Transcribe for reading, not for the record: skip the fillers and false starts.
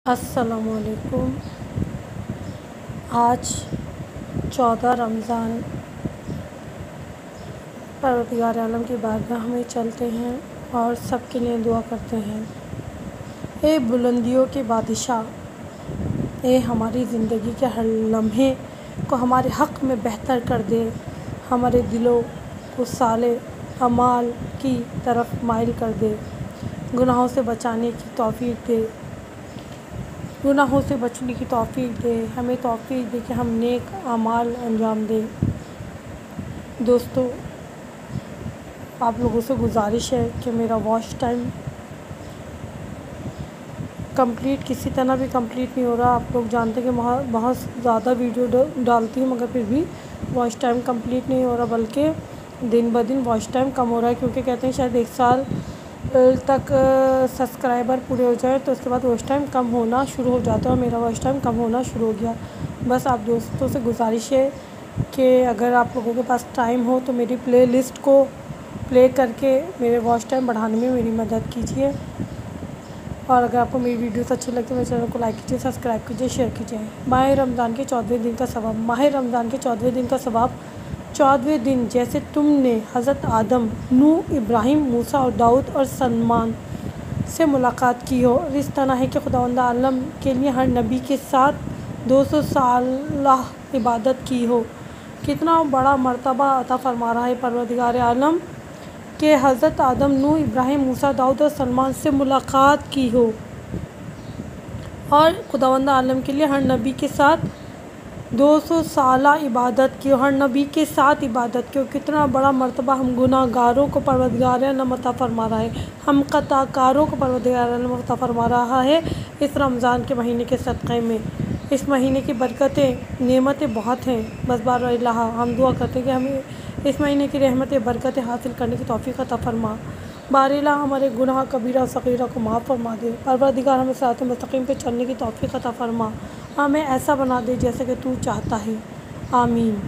अस्सलामुअलैकुम। आज 14 रमज़ान परवरदिगार आलम की बारगाह में चलते हैं और सबके लिए दुआ करते हैं। ए बुलंदियों के बादशाह, ए हमारी ज़िंदगी के हर लम्हे को हमारे हक़ में बेहतर कर दे, हमारे दिलों को साले अमाल की तरफ माइल कर दे, गुनाहों से बचाने की तौफ़ीक दे, गुनाहों से बचने की तौफ़ीक दे, हमें तौफ़ीक दे कि हम नेक अमाल अंजाम दें। दोस्तों, आप लोगों से गुजारिश है कि मेरा वॉच टाइम कंप्लीट किसी तरह भी कंप्लीट नहीं हो रहा। आप लोग जानते हैं कि बहुत ज़्यादा वीडियो डालती हूँ मगर फिर भी वॉच टाइम कंप्लीट नहीं हो रहा, बल्कि दिन ब दिन वॉच टाइम कम हो रहा है, क्योंकि कहते हैं शायद 1 साल तक सब्सक्राइबर पूरे हो जाए तो उसके बाद वॉच टाइम कम होना शुरू हो जाता है, और मेरा वॉच टाइम कम होना शुरू हो गया। बस आप दोस्तों से गुजारिश है कि अगर आप लोगों के पास टाइम हो तो मेरी प्लेलिस्ट को प्ले करके मेरे वॉच टाइम बढ़ाने में मेरी मदद कीजिए। और अगर आपको मेरी वीडियोस अच्छी लगती है मेरे चैनल को लाइक कीजिए, सब्सक्राइब कीजिए, शेयर कीजिए। माह रमज़ान के 14वें दिन का सवाब। माह रमज़ान के 14वें दिन का सवाब। 14वें दिन जैसे तुमने हज़रत आदम, नूह, इब्राहिम, मूसा और दाऊद और सलमान से मुलाकात की हो, और इस तरह है कि खुदावंद आलम के लिए हर नबी के साथ 200 साल इबादत की हो। कितना बड़ा मर्तबा अता फरमा रहा है परवरदिगार आलम कि हज़रत आदम, नूह, इब्राहिम, मूसा, दाऊद और सलमान से मुलाकात की हो, और खुदावंद आलम के लिए हर नबी के साथ 200 साल इबादत की, हर नबी के साथ इबादत की। कितना बड़ा मर्तबा हम गुनाहगारों को परवरदिगार आलम अता फरमा रहा है, हम ख़ताकारों को परवरदिगार आलम अता फरमा रहा है इस रमज़ान के महीने के सदक़े में। इस महीने की बरकतें, नेमतें बहुत हैं। बस बार अल्लाह हम दुआ करते हैं कि हमें इस महीने की रहमतें, बरकतें हासिल करने की तौफ़ीक़ अता फरमा। बारिला हमारे गुनाह कबीरा सग़ीरा को माफ़ फरमा दे। परवरदिगार हमें सिरात मुस्तक़ीम पे चलने की तौफ़ीक़ अता फरमा, हमें ऐसा बना दे जैसे कि तू चाहता है। आमीन।